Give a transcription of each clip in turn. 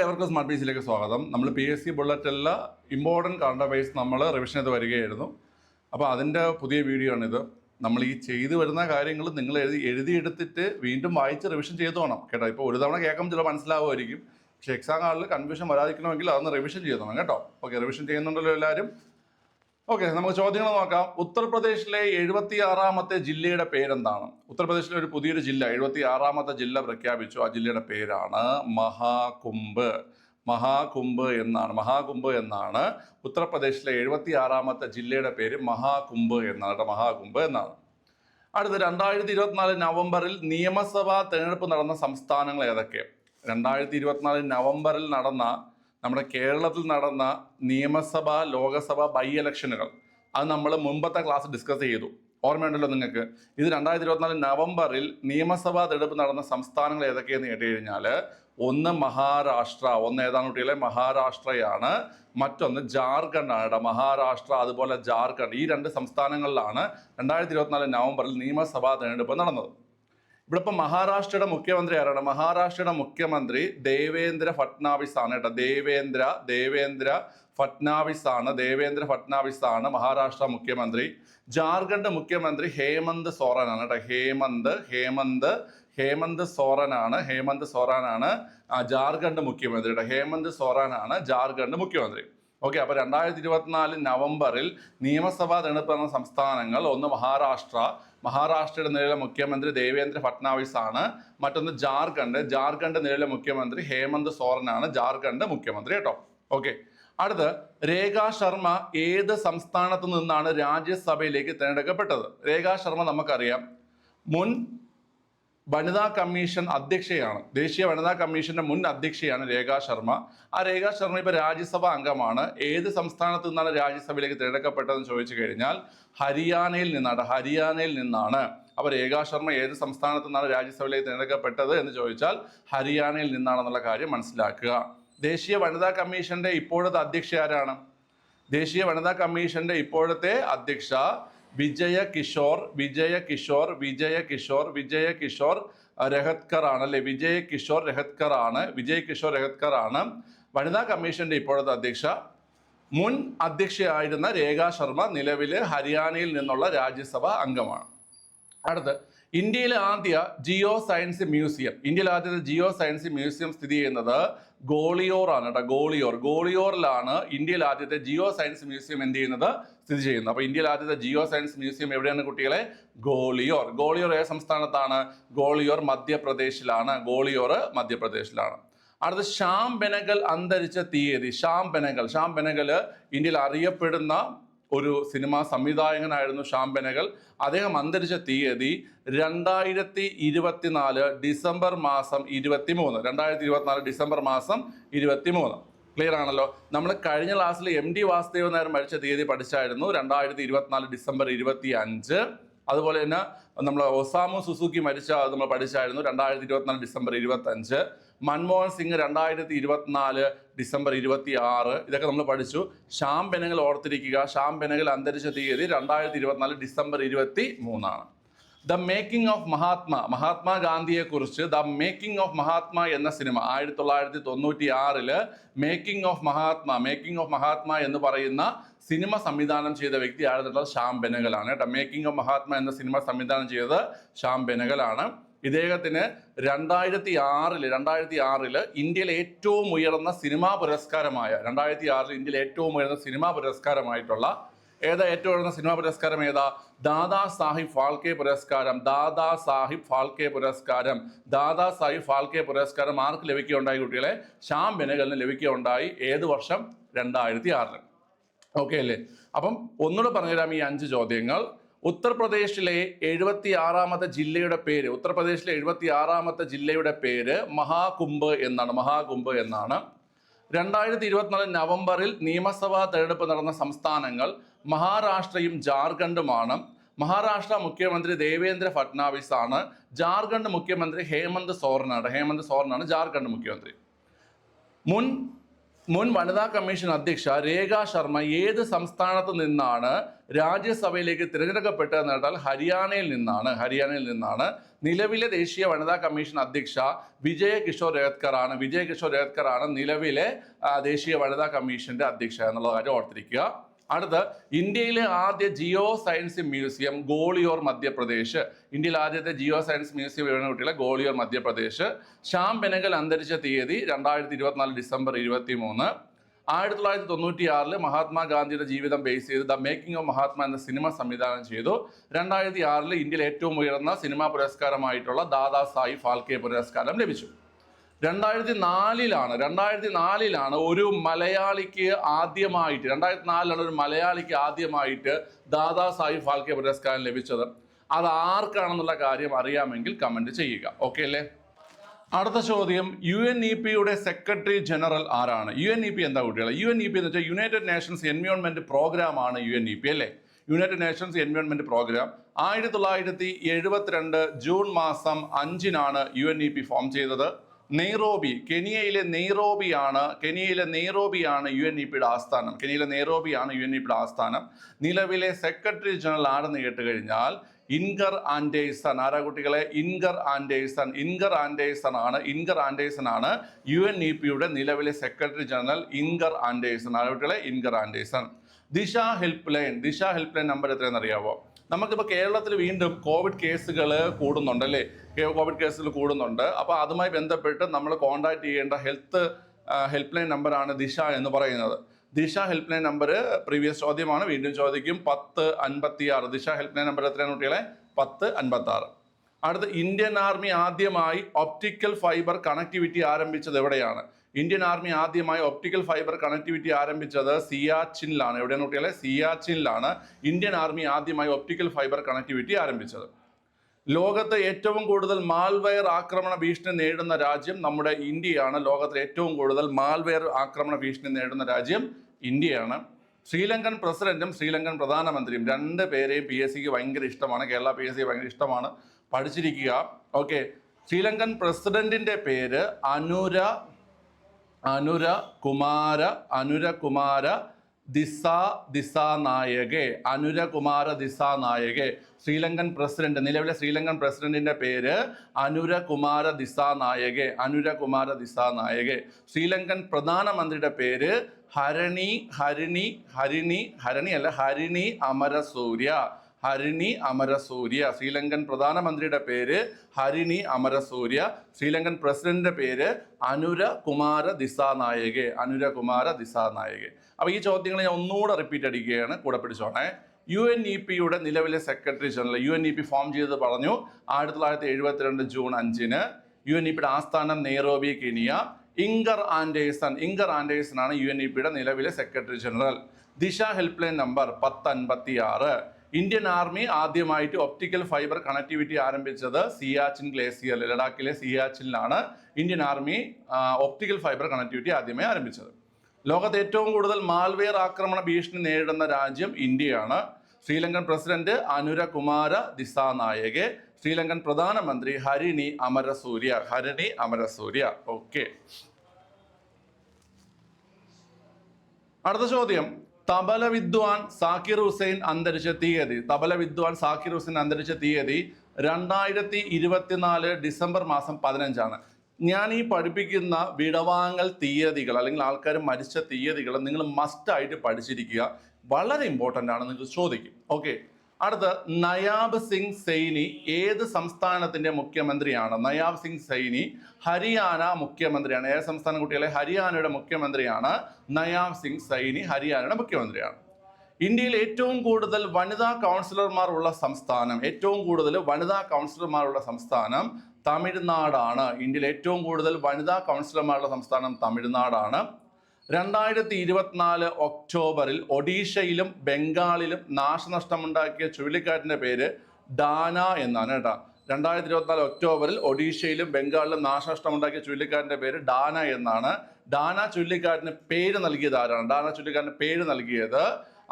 എവർക്കും smart ബേസിലേക്ക് സ്വാഗതം. നമ്മൾ PSC ബുള്ളറ്റിലെ important current affairs നമ്മൾ റിവിഷൻ ചെയ്ത് വരികയായിരുന്നു. അപ്പോൾ അതിൻ്റെ പുതിയ വീഡിയോ ആണിത്. നമ്മൾ ഈ ചെയ്തു വരുന്ന കാര്യങ്ങൾ നിങ്ങൾ എഴുതിയെടുത്തിട്ട് വീണ്ടും വായിച്ച് റിവിഷൻ ചെയ്തു വേണം കേട്ടോ. ഇപ്പോൾ ഒരു തവണ കേൾക്കുമ്പോൾ ചില മനസ്സിലാവുമായിരിക്കും, പക്ഷേ എക്സാം കാർഡിൽ കൺഫ്യൂഷൻ വരാതിരിക്കണമെങ്കിൽ അതൊന്ന് റിവിഷൻ ചെയ്തോണം കേട്ടോ. ഓക്കെ, റിവിഷൻ ചെയ്യുന്നുണ്ടല്ലോ എല്ലാവരും? ഓക്കെ, നമുക്ക് ചോദ്യങ്ങൾ നോക്കാം. ഉത്തർപ്രദേശിലെ 76ാമത്തെ ജില്ലയുടെ പേരെന്താണ്? ഉത്തർപ്രദേശിലെ ഒരു പുതിയൊരു ജില്ല, 76ാമത്തെ ജില്ല പ്രഖ്യാപിച്ചു. ആ ജില്ലയുടെ പേരാണ് മഹാകുംഭ്. മഹാകുംഭ് എന്നാണ് ഉത്തർപ്രദേശിലെ 76ാമത്തെ ജില്ലയുടെ പേര്. മഹാകുംഭ് എന്നാണ്. അടുത്ത് 2024 നവംബറിൽ നിയമസഭാ തെരഞ്ഞെടുപ്പ് നടന്ന സംസ്ഥാനങ്ങൾ ഏതൊക്കെ? 2024 നവംബറിൽ നടന്ന നമ്മുടെ കേരളത്തിൽ നടന്ന നിയമസഭ ലോകസഭ ബൈ ഇലക്ഷനുകൾ, അത് നമ്മൾ മുമ്പത്തെ ക്ലാസ് ഡിസ്കസ് ചെയ്തു, ഓർമ്മയുണ്ടല്ലോ നിങ്ങൾക്ക്? ഇത് 2024 നവംബറിൽ നിയമസഭാ തെരഞ്ഞെടുപ്പ് നടന്ന സംസ്ഥാനങ്ങൾ ഏതൊക്കെയെന്ന് കേട്ട് കഴിഞ്ഞാൽ, ഒന്ന് മഹാരാഷ്ട്ര, ഒന്ന് ഏതാണ് കുട്ടികളെ? മഹാരാഷ്ട്രയാണ്. മറ്റൊന്ന് ജാർഖണ്ഡാണ്. മഹാരാഷ്ട്ര അതുപോലെ ജാർഖണ്ഡ്, ഈ രണ്ട് സംസ്ഥാനങ്ങളിലാണ് 2024 നവംബറിൽ നിയമസഭാ തെരഞ്ഞെടുപ്പ് നടന്നത്. ഇവിടെ ഇപ്പം മഹാരാഷ്ട്രയുടെ മുഖ്യമന്ത്രി ആരാണ്? മഹാരാഷ്ട്രയുടെ മുഖ്യമന്ത്രി ദേവേന്ദ്ര ഫട്നാവിസ് ആണ് കേട്ടോ. ദേവേന്ദ്ര ഫട്നാവിസ് ആണ് മഹാരാഷ്ട്ര മുഖ്യമന്ത്രി. ജാർഖണ്ഡ് മുഖ്യമന്ത്രി ഹേമന്ത് സോറനാണ് കേട്ടോ. ഹേമന്ത് സോറനാണ് ജാർഖണ്ഡ് മുഖ്യമന്ത്രി കേട്ടോ. ഹേമന്ത് സോറനാണ് ജാർഖണ്ഡ് മുഖ്യമന്ത്രി. ഓക്കെ, അപ്പോൾ 2024 നവംബറിൽ നിയമസഭാ തെരഞ്ഞെടുപ്പ് നടന്ന സംസ്ഥാനങ്ങൾ, ഒന്ന് മഹാരാഷ്ട്രയുടെ നിലവിലെ മുഖ്യമന്ത്രി ദേവേന്ദ്ര ഫട്നാവിസ് ആണ്. മറ്റൊന്ന് ജാർഖണ്ഡ് നിലവിലെ മുഖ്യമന്ത്രി ഹേമന്ത് സോറനാണ് ജാർഖണ്ഡ് മുഖ്യമന്ത്രി കേട്ടോ. ഓക്കെ, അടുത്ത് രേഖാ ശർമ്മ ഏത് സംസ്ഥാനത്തു നിന്നാണ് രാജ്യസഭയിലേക്ക് തിരഞ്ഞെടുക്കപ്പെട്ടത്? രേഖാ ശർമ്മ നമുക്കറിയാം, മുൻ വനിതാ കമ്മീഷൻ അധ്യക്ഷയാണ്. ദേശീയ വനിതാ കമ്മീഷന്റെ മുൻ അധ്യക്ഷയാണ് രേഖാ ശർമ്മ. ആ രേഖാ ശർമ്മ ഇപ്പോൾ രാജ്യസഭാ അംഗമാണ്. ഏത് സംസ്ഥാനത്തു നിന്നാണ് രാജ്യസഭയിലേക്ക് തിരഞ്ഞെടുക്കപ്പെട്ടതെന്ന് ചോദിച്ചു കഴിഞ്ഞാൽ ഹരിയാനയിൽ നിന്നാണ്. അപ്പോൾ രേഖാ ശർമ്മ ഏത് സംസ്ഥാനത്തു നിന്നാണ് രാജ്യസഭയിലേക്ക് തിരഞ്ഞെടുക്കപ്പെട്ടത് എന്ന് ചോദിച്ചാൽ ഹരിയാനയിൽ നിന്നാണെന്നുള്ള കാര്യം മനസ്സിലാക്കുക. ദേശീയ വനിതാ കമ്മീഷന്റെ ഇപ്പോഴത്തെ അധ്യക്ഷ ആരാണ്? ദേശീയ വനിതാ കമ്മീഷന്റെ ഇപ്പോഴത്തെ അധ്യക്ഷ വിജയ കിഷോർ രഹത്കർ ആണ് അല്ലെ? വിജയ് കിഷോർ രഹത്കർ ആണ് വനിതാ കമ്മീഷന്റെ ഇപ്പോഴത്തെ അധ്യക്ഷ. മുൻ അധ്യക്ഷയായിരുന്ന രേഖാ ശർമ്മ നിലവിലെ ഹരിയാനയിൽ നിന്നുള്ള രാജ്യസഭാ അംഗമാണ്. അടുത്ത് ഇന്ത്യയിലെ ആദ്യത്തെ ജിയോ സയൻസ് മ്യൂസിയം സ്ഥിതി ചെയ്യുന്നത് ഗോളിയോർ ആണ് കേട്ടോ. ഗോളിയോറിലാണ് ഇന്ത്യയിൽ ആദ്യത്തെ ജിയോ സയൻസ് മ്യൂസിയം സ്ഥിതി ചെയ്യുന്നത്. അപ്പോൾ ഇന്ത്യയിൽ ആദ്യത്തെ ജിയോ സയൻസ് മ്യൂസിയം എവിടെയാണ് കുട്ടികളെ? ഗോളിയോർ ഏത് സംസ്ഥാനത്താണ്? ഗോളിയോർ മധ്യപ്രദേശിലാണ്. അടുത്ത ശ്യാം ബെനഗൽ അന്തരിച്ച തീയതി. ശ്യാം ബെനഗൽ ഇന്ത്യയിൽ അറിയപ്പെടുന്ന ഒരു സിനിമാ സംവിധായകനായിരുന്നു ശ്യാം ബെനഗൽ. അദ്ദേഹം അന്തരിച്ച തീയതി 2024 ഡിസംബർ മാസം 23. ക്ലിയർ ആണല്ലോ? നമ്മൾ കഴിഞ്ഞ ക്ലാസ്സിൽ MD വാസുദേവൻ നായർ മരിച്ച തീയതി പഠിച്ചായിരുന്നു, 2024 ഡിസംബർ 25. അതുപോലെ തന്നെ നമ്മൾ ഒസാമു സുസുക്കി മരിച്ച നമ്മൾ പഠിച്ചായിരുന്നു, 2024 ഡിസംബർ 25. മൻമോഹൻ സിംഗ് 2024 ഡിസംബർ 26. ഇതൊക്കെ നമ്മൾ പഠിച്ചു. ശ്യാം ബെനഗൽ ഓർത്തിരിക്കുക. ശ്യാം ബെനഗൽ അന്തരിച്ച തീയതി 2024 ഡിസംബർ 23. ദ മേക്കിംഗ് ഓഫ് മഹാത്മാഗാന്ധിയെ കുറിച്ച് ദ മേക്കിംഗ് ഓഫ് മഹാത്മ എന്ന സിനിമ 1996 മേക്കിംഗ് ഓഫ് മഹാത്മ എന്ന് പറയുന്ന സിനിമ സംവിധാനം ചെയ്ത വ്യക്തി ആയിരുന്നുള്ളത് ശ്യാം ബെനഗലാണ് കേട്ടോ. മേക്കിംഗ് ഓഫ് മഹാത്മ എന്ന സിനിമ സംവിധാനം ചെയ്തത് ശ്യാം ബെനഗലാണ്. ഇദ്ദേഹത്തിന് 2006 ഇന്ത്യയിലെ ഏറ്റവും ഉയർന്ന സിനിമാ പുരസ്കാരമായിട്ടുള്ള ഏറ്റവും ഉയർന്ന സിനിമാ പുരസ്കാരം ഏതാ? ദാദാ സാഹിബ് ഫാൽക്കെ പുരസ്കാരം ആർക്ക് ലഭിക്കുകയുണ്ടായി കുട്ടികളെ? ശ്യാം ബെനഗലിന് ലഭിക്കുകയുണ്ടായി. ഏത് വർഷം? 2006. ഓക്കെ അല്ലേ? അപ്പം ഒന്നുകൂടെ പറഞ്ഞുതരാം ഈ 5 ചോദ്യങ്ങൾ. ഉത്തർപ്രദേശിലെ 76ാമത്തെ ജില്ലയുടെ പേര് മഹാകുംഭ് എന്നാണ്. 2024 നവംബറിൽ നിയമസഭാ തെരഞ്ഞെടുപ്പ് നടന്ന സംസ്ഥാനങ്ങൾ മഹാരാഷ്ട്രയും ജാർഖണ്ഡുമാണ്. മഹാരാഷ്ട്ര മുഖ്യമന്ത്രി ദേവേന്ദ്ര ഫട്നാവിസ് ആണ്. ജാർഖണ്ഡ് മുഖ്യമന്ത്രി ഹേമന്ത് സോറനാണ് ജാർഖണ്ഡ് മുഖ്യമന്ത്രി. മുൻ മുൻ വനിതാ കമ്മീഷൻ അധ്യക്ഷ രേഖ ശർമ്മ ഏത് സംസ്ഥാനത്ത് നിന്നാണ് രാജ്യസഭയിലേക്ക് തിരഞ്ഞെടുക്കപ്പെട്ടതെന്ന് കേട്ടാൽ ഹരിയാനയിൽ നിന്നാണ്. നിലവിലെ ദേശീയ വനിതാ കമ്മീഷൻ അധ്യക്ഷ വിജയ കിഷോർ രേത്കർ ആണ് നിലവിലെ ദേശീയ വനിതാ കമ്മീഷന്റെ അധ്യക്ഷ എന്നുള്ള കാര്യം ഓർത്തിരിക്കുക. അടുത്ത് ഇന്ത്യയിലെ ആദ്യ ജിയോ സയൻസ് മ്യൂസിയം ഗോളിയോർ മധ്യപ്രദേശ്. ഇന്ത്യയിലെ ആദ്യത്തെ ജിയോ സയൻസ് മ്യൂസിയം എവിടെയാണ് കുട്ടികളെ? ഗോളിയോർ മധ്യപ്രദേശ്. ശ്യാം ബെനഗൽ അന്തരിച്ച തീയതി 2024 ഡിസംബർ 23. 1996 മഹാത്മാഗാന്ധിയുടെ ജീവിതം ബേസ് ചെയ്ത് ദ മേക്കിംഗ് ഓഫ് മഹാത്മ എന്ന സിനിമ സംവിധാനം ചെയ്തു. 2006 ഇന്ത്യയിൽ ഏറ്റവും ഉയർന്ന സിനിമാ പുരസ്കാരമായിട്ടുള്ള ദാദാ സാഹിബ് ഫാൽക്കെ പുരസ്കാരം ലഭിച്ചു. 2004 ഒരു മലയാളിക്ക് ആദ്യമായിട്ട് ദാദാ സാഹിബ് ഫാൽക്കെ പുരസ്കാരം ലഭിച്ചത്. അത് ആർക്കാണെന്നുള്ള കാര്യം അറിയാമെങ്കിൽ കമന്റ് ചെയ്യുക. ഓക്കെ അല്ലേ? അടുത്ത ചോദ്യം, UNEP-യുടെ സെക്രട്ടറി ജനറൽ ആരാണ്? UNEP എന്താ കുട്ടികളെ? UNEP എന്ന് വെച്ചാൽ യുണൈറ്റഡ് നേഷൻസ് എൻവയോൺമെന്റ് പ്രോഗ്രാം ആണ് UNEP അല്ലേ? United nations environment programme 1972 June മാസം 5-നാണ് UNEP ഫോം ചെയ്തത്. നെയ്റോബി, കെനിയയിലെ നെയ്റോബിയാണ് UNEP-യുടെ ആസ്ഥാനം. നിലവിലെ സെക്രട്ടറി ജനറൽ ആരെന്ന് കേട്ട് കഴിഞ്ഞാൽ ഇൻഗർ ആൻഡേഴ്സൺ. ആരാ കുട്ടികളെ? ഇൻഗർ ആൻഡേഴ്സൺ ആണ് UNEP-യുടെ നിലവിലെ സെക്രട്ടറി ജനറൽ. ഇൻഗർ ആൻഡേഴ്സൺ. ദിശ ഹെൽപ്പ് ലൈൻ നമ്പർ എത്രയെന്ന് അറിയാവോ? നമുക്കിപ്പോൾ കേരളത്തിൽ വീണ്ടും കോവിഡ് കേസുകൾ കൂടുന്നുണ്ട് അല്ലേ? അപ്പോൾ അതുമായി ബന്ധപ്പെട്ട് നമ്മൾ കോൺടാക്ട് ചെയ്യേണ്ട ഹെൽപ്പ് ലൈൻ നമ്പറാണ് ദിശ എന്ന് പറയുന്നത്. ദിശ ഹെൽപ്പ് ലൈൻ നമ്പർ പ്രീവിയസ് ചോദ്യമാണ്, വീണ്ടും ചോദിക്കും. 1056. ദിശ ഹെൽപ്പ് ലൈൻ നമ്പർ എത്രയാണ് കുട്ടികളെ? 1056. അടുത്ത്, ഇന്ത്യൻ ആർമി ആദ്യമായി ഒപ്റ്റിക്കൽ ഫൈബർ കണക്ടിവിറ്റി ആരംഭിച്ചത് എവിടെയാണ്? ഇന്ത്യൻ ആർമി ആദ്യമായി ഒപ്റ്റിക്കൽ ഫൈബർ കണക്ടിവിറ്റി ആരംഭിച്ചത് സിയാച്ചിനിലാണ്. എവിടെയാണ് കുട്ടികളെ? സിയാച്ചിനിലാണ് ഇന്ത്യൻ ആർമി ആദ്യമായി ഒപ്റ്റിക്കൽ ഫൈബർ കണക്ടിവിറ്റി ആരംഭിച്ചത്. ലോകത്ത് ഏറ്റവും കൂടുതൽ മാൽവെയർ ആക്രമണ ഭീഷണി നേരിടുന്ന രാജ്യം നമ്മുടെ ഇന്ത്യയാണ്. ലോകത്തിൽ ഏറ്റവും കൂടുതൽ മാൽവെയർ ആക്രമണ ഭീഷണി നേരിടുന്ന രാജ്യം ഇന്ത്യയാണ്. ശ്രീലങ്കൻ പ്രസിഡന്റും ശ്രീലങ്കൻ പ്രധാനമന്ത്രിയും രണ്ട് പേരെയും PSCക്ക് ഭയങ്കര ഇഷ്ടമാണ്. കേരള PSC ഭയങ്കര ഇഷ്ടമാണ്, പഠിച്ചിരിക്കുക. ഓക്കെ, ശ്രീലങ്കൻ പ്രസിഡന്റിന്റെ പേര് അനുരകുമാര ദിസാനായകെ. നിലവിലെ ശ്രീലങ്കൻ പ്രസിഡന്റിന്റെ പേര് അനുരകുമാര ദിസാനായകെ. ശ്രീലങ്കൻ പ്രധാനമന്ത്രിയുടെ പേര് ഹരിണി അമരസൂര്യ. ശ്രീലങ്കൻ പ്രധാനമന്ത്രിയുടെ പേര് ഹരിണി അമരസൂര്യ. ശ്രീലങ്കൻ പ്രസിഡന്റിന്റെ പേര് അനുരകുമാര ദിസാനായകെ. അപ്പോൾ ഈ ചോദ്യങ്ങൾ ഞാൻ ഒന്നുകൂടെ റിപ്പീറ്റ് അടിക്കുകയാണ്, കൂടെ പിടിച്ചോണേ. UNEP-യുടെ നിലവിലെ സെക്രട്ടറി ജനറൽ. UNEP ഫോം ചെയ്തത് പറഞ്ഞു 1972 ജൂൺ 5-ന്. UNEP-യുടെ ആസ്ഥാനം നെയ്റോബി, കെനിയ. ഇൻഗർ ആൻഡേഴ്സൺ ആണ് UNEP-യുടെ നിലവിലെ secretary general. Disha help line number 1056. Indian army ആദ്യമായിട്ട് ഒപ്റ്റിക്കൽ ഫൈബർ കണക്ടിവിറ്റി ആരംഭിച്ചത് സിയാച്ചിൻ ഗ്ലേസിയർ, ലഡാക്കിലെ സിയാച്ചിനിലാണ് Indian army optical fibre connectivity ആദ്യമായി ആരംഭിച്ചത്. ലോകത്ത് ഏറ്റവും കൂടുതൽ മാൽവെയർ ആക്രമണ ഭീഷണി നേരിടുന്ന രാജ്യം ഇന്ത്യയാണ്. ശ്രീലങ്കൻ പ്രസിഡന്റ് അനുരകുമാര ദിസാനായകെ. ശ്രീലങ്കൻ പ്രധാനമന്ത്രി ഹരിണി അമരസൂര്യ. ഓക്കെ, അടുത്ത ചോദ്യം, തബല വിദ്വാൻ സാക്കിർ ഹുസൈൻ അന്തരിച്ച തീയതി. 2024 ഡിസംബർ മാസം 15-ആണ്. ഞാൻ ഈ പഠിപ്പിക്കുന്ന വിടവാങ്ങൽ തീയതികൾ അല്ലെങ്കിൽ ആൾക്കാർ മരിച്ച തീയതികൾ നിങ്ങൾ മസ്റ്റായിട്ട് പഠിച്ചിരിക്കുക. വളരെ ഇമ്പോർട്ടൻ്റ് ആണ്, നിങ്ങൾക്ക് ചോദിക്കും. ഓക്കെ, അടുത്ത, നയാബ് സിംഗ് സൈനി ഏത് സംസ്ഥാനത്തിന്റെ മുഖ്യമന്ത്രിയാണ്? നയാബ് സിംഗ് സൈനി ഹരിയാന മുഖ്യമന്ത്രിയാണ്. ഏത് സംസ്ഥാനം കുട്ടികളെ? ഹരിയാനയുടെ മുഖ്യമന്ത്രിയാണ് നയാബ് സിംഗ് സൈനി. ഹരിയാനയുടെ മുഖ്യമന്ത്രിയാണ്. ഇന്ത്യയിൽ ഏറ്റവും കൂടുതൽ വനിതാ കൗൺസിലർമാർ ഉള്ള സംസ്ഥാനം തമിഴ്നാടാണ്. ഇന്ത്യയിൽ ഏറ്റവും കൂടുതൽ വനിതാ കൗൺസിലർമാരുള്ള സംസ്ഥാനം തമിഴ്നാടാണ്. 2024 ഒക്ടോബറിൽ ഒഡീഷയിലും ബംഗാളിലും നാശനഷ്ടമുണ്ടാക്കിയ ചുഴലിക്കാറ്റിന്റെ പേര് ഡാന എന്നാണ് കേട്ടോ. 2024 ഒക്ടോബറിൽ ഒഡീഷയിലും ബംഗാളിലും നാശനഷ്ടമുണ്ടാക്കിയ ചുഴലിക്കാറ്റിന്റെ പേര് ഡാന എന്നാണ്. ഡാന ചുഴലിക്കാറ്റിന് പേര് നൽകിയത് ആരാണ്?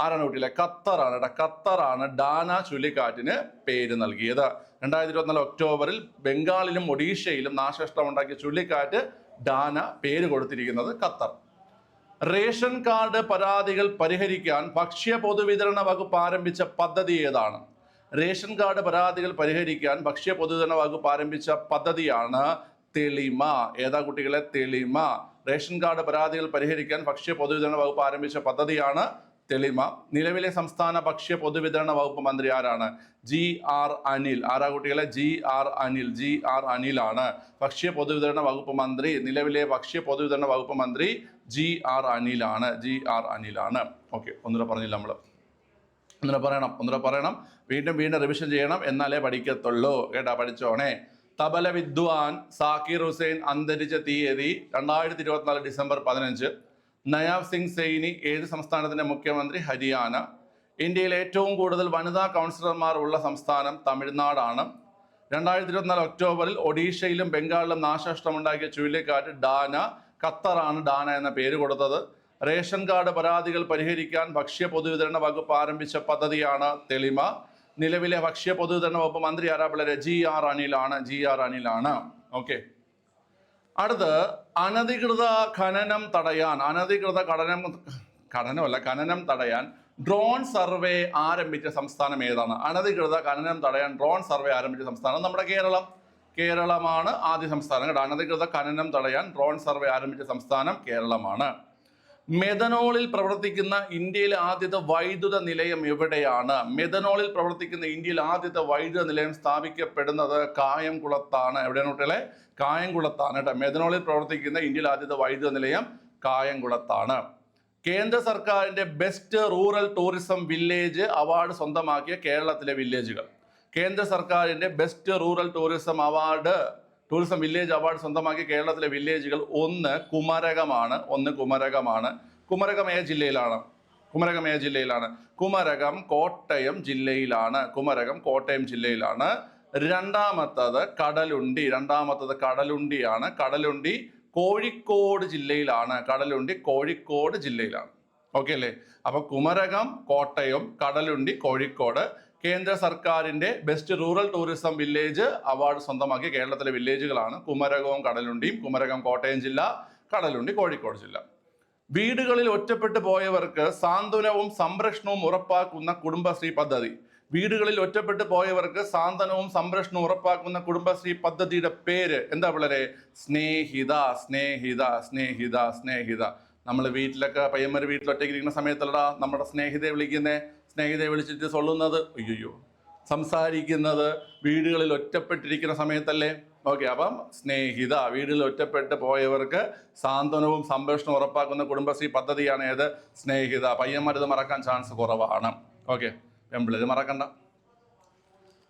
ആരാണ് കുട്ടിയിലെ? ഖത്തറാണ് ഡാന ചുഴലിക്കാറ്റിന് പേര് നൽകിയത്. 2024 ഒക്ടോബറിൽ ബംഗാളിലും ഒഡീഷയിലും നാശനഷ്ടമുണ്ടാക്കിയ ചുഴലിക്കാറ്റ് ഡാന പേര് കൊടുത്തിരിക്കുന്നത് ഖത്തർ. റേഷൻ കാർഡ് പരാതികൾ പരിഹരിക്കാൻ ഭക്ഷ്യ പൊതുവിതരണ വകുപ്പ് ആരംഭിച്ച പദ്ധതി ഏതാണ്? റേഷൻ കാർഡ് പരാതികൾ പരിഹരിക്കാൻ ഭക്ഷ്യ പൊതുവിതരണ വകുപ്പ് ആരംഭിച്ച പദ്ധതിയാണ് തെളിമ. ഏതാ കുട്ടികളെ? തെളിമ. റേഷൻ കാർഡ് പരാതികൾ പരിഹരിക്കാൻ ഭക്ഷ്യ പൊതുവിതരണ വകുപ്പ് ആരംഭിച്ച പദ്ധതിയാണ് തെളിമ. നിലവിലെ സംസ്ഥാന ഭക്ഷ്യ പൊതുവിതരണ വകുപ്പ് മന്ത്രി ആരാണ്? GR അനിൽ. ആരാ കുട്ടികളെ? GR അനിൽ. GR അനിലാണ് ഭക്ഷ്യ പൊതുവിതരണ വകുപ്പ് മന്ത്രി. നിലവിലെ ഭക്ഷ്യ പൊതുവിതരണ വകുപ്പ് മന്ത്രി GR അനിലാണ്. GR അനിലാണ്. ഓക്കെ, ഒന്നുകൂടെ പറഞ്ഞില്ല നമ്മൾ. ഒന്നുകൂടെ പറയണം. വീണ്ടും റിവിഷൻ ചെയ്യണം, എന്നാലേ പഠിക്കത്തുള്ളൂ കേട്ടാ. പഠിച്ചോണേ. തബല വിദ്വാൻ സാക്കിർ ഹുസൈൻ അന്തരിച്ച തീയതി 2024 ഡിസംബർ 15. നയാബ് സിംഗ് സൈനി ഏത് സംസ്ഥാനത്തിന്റെ മുഖ്യമന്ത്രി? ഹരിയാന. ഇന്ത്യയിൽ ഏറ്റവും കൂടുതൽ വനിതാ കൗൺസിലർമാർ ഉള്ള സംസ്ഥാനം തമിഴ്നാടാണ്. 2024 ഒക്ടോബറിൽ ഒഡീഷയിലും ബംഗാളിലും നാശനഷ്ടമുണ്ടാക്കിയ ചുഴലിക്കാറ്റ് ഡാന. ഖത്തറാണ് ഡാന എന്ന പേര് കൊടുത്തത്. റേഷൻ കാർഡ് പരാതികൾ പരിഹരിക്കാൻ ഭക്ഷ്യ പൊതുവിതരണ വകുപ്പ് ആരംഭിച്ച പദ്ധതിയാണ് തെളിമ. നിലവിലെ ഭക്ഷ്യ പൊതുവിതരണ വകുപ്പ് മന്ത്രി ആരാ പിള്ളേരെ? GR അനിലാണ്. GR അനിലാണ്. ഓക്കെ, അടുത്ത് അനധികൃത ഖനനം തടയാൻ ഖനനം തടയാൻ ഡ്രോൺ സർവേ ആരംഭിച്ച സംസ്ഥാനം ഏതാണ്? അനധികൃത ഖനനം തടയാൻ ഡ്രോൺ സർവേ ആരംഭിച്ച സംസ്ഥാനം നമ്മുടെ കേരളമാണ് ആദ്യ സംസ്ഥാനം കേട്ടോ. അനധികൃത ഖനനം തടയാൻ ഡ്രോൺ സർവേ ആരംഭിച്ച സംസ്ഥാനം കേരളമാണ്. മെഥനോളിൽ പ്രവർത്തിക്കുന്ന ഇന്ത്യയിലെ ആദ്യത്തെ വൈദ്യുത നിലയം എവിടെയാണ്? മെഥനോളിൽ പ്രവർത്തിക്കുന്ന ഇന്ത്യയിൽ ആദ്യത്തെ വൈദ്യുത നിലയം സ്ഥാപിക്കപ്പെടുന്നത് കായംകുളത്താണ്. എവിടെയാണ് കുട്ടികളെ? കായംകുളത്താണ് കേട്ടോ. മെഥനോളിൽ പ്രവർത്തിക്കുന്ന ഇന്ത്യയിൽ ആദ്യത്തെ വൈദ്യുത നിലയം കായംകുളത്താണ്. കേന്ദ്ര സർക്കാരിന്റെ best rural tourism village award സ്വന്തമാക്കിയ കേരളത്തിലെ വില്ലേജുകൾ. കേന്ദ്ര സർക്കാരിന്റെ best rural tourism village award സ്വന്തമാക്കിയ കേരളത്തിലെ വില്ലേജുകൾ ഒന്ന് കുമരകമാണ്. കുമരകം ഏത് ജില്ലയിലാണ്? കുമരകം കോട്ടയം ജില്ലയിലാണ്. രണ്ടാമത്തത് കടലുണ്ടിയാണ്. കടലുണ്ടി കോഴിക്കോട് ജില്ലയിലാണ്. ഓക്കെ അല്ലേ? അപ്പൊ കുമരകം കോട്ടയം, കടലുണ്ടി കോഴിക്കോട്. കേന്ദ്ര സർക്കാരിന്റെ best rural tourism village award സ്വന്തമാക്കിയ കേരളത്തിലെ വില്ലേജുകളാണ് കുമരകവും കടലുണ്ടിയും. കുമരകം കോട്ടയം ജില്ല, കടലുണ്ടി കോഴിക്കോട് ജില്ല. വീടുകളിൽ ഒറ്റപ്പെട്ടു പോയവർക്ക് സാന്ത്വനവും സംരക്ഷണവും ഉറപ്പാക്കുന്ന കുടുംബശ്രീ പദ്ധതി. കുടുംബശ്രീ പദ്ധതിയുടെ പേര് എന്താ പിള്ളേരെ? സ്നേഹിത. നമ്മൾ വീട്ടിലൊക്കെ പയ്യന്മാർ വീട്ടിലൊറ്റയ്ക്ക് ഇരിക്കുന്ന സമയത്തല്ലടാ നമ്മുടെ സ്നേഹിതയെ വിളിച്ചിട്ട് സൊല്ലുന്നത്, സംസാരിക്കുന്നത് വീടുകളിൽ ഒറ്റപ്പെട്ടിരിക്കുന്ന സമയത്തല്ലേ? ഓക്കെ, അപ്പം സ്നേഹിത. വീടുകളിൽ ഒറ്റപ്പെട്ട് പോയവർക്ക് സാന്ത്വനവും സംരക്ഷണവും ഉറപ്പാക്കുന്ന കുടുംബശ്രീ പദ്ധതിയാണ് ഏത്? സ്നേഹിത. പയ്യന്മാരിത് മറക്കാൻ ചാൻസ് കുറവാണ്. ഓക്കെ, പെമ്പിളര് മറക്കണ്ട.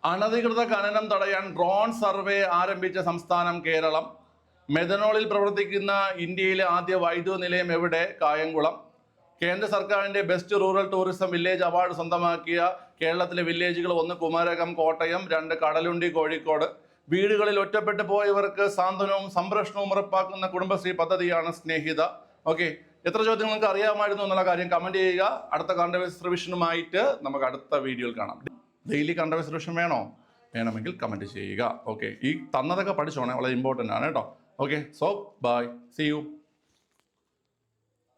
അനധികൃത ഖനനം തടയാൻ ഡ്രോൺ സർവേ ആരംഭിച്ച സംസ്ഥാനം കേരളം. മെഥനോളിൽ പ്രവർത്തിക്കുന്ന ഇന്ത്യയിലെ ആദ്യ വൈദ്യുത നിലയം എവിടെ? കായംകുളം. കേന്ദ്ര സർക്കാരിന്റെ best rural tourism village award സ്വന്തമാക്കിയ കേരളത്തിലെ വില്ലേജുകൾ ഒന്ന് കുമരകം കോട്ടയം, 2 കടലുണ്ടി കോഴിക്കോട്. വീടുകളിൽ ഒറ്റപ്പെട്ടു പോയവർക്ക് സാന്ത്വനവും സംരക്ഷണവും ഉറപ്പാക്കുന്ന കുടുംബശ്രീ പദ്ധതിയാണ് സ്നേഹിത. ഓക്കെ, എത്ര ചോദ്യങ്ങൾ നിങ്ങൾക്ക് അറിയാമായിരുന്നു എന്നുള്ള കാര്യം കമന്റ് ചെയ്യുക. അടുത്ത കറണ്ട് അഫയേഴ്സ് റിവിഷനുമായിട്ട് നമുക്ക് അടുത്ത വീഡിയോയിൽ കാണാം. ഡെയിലി കറണ്ട് അഫയേഴ്സ് റിവിഷൻ വേണമെങ്കിൽ കമന്റ് ചെയ്യുക. ഓക്കെ, ഈ തന്നതൊക്കെ പഠിച്ചോണേ, വളരെ ഇമ്പോർട്ടൻ്റ് ആണ് കേട്ടോ. Okay, so bye, see U.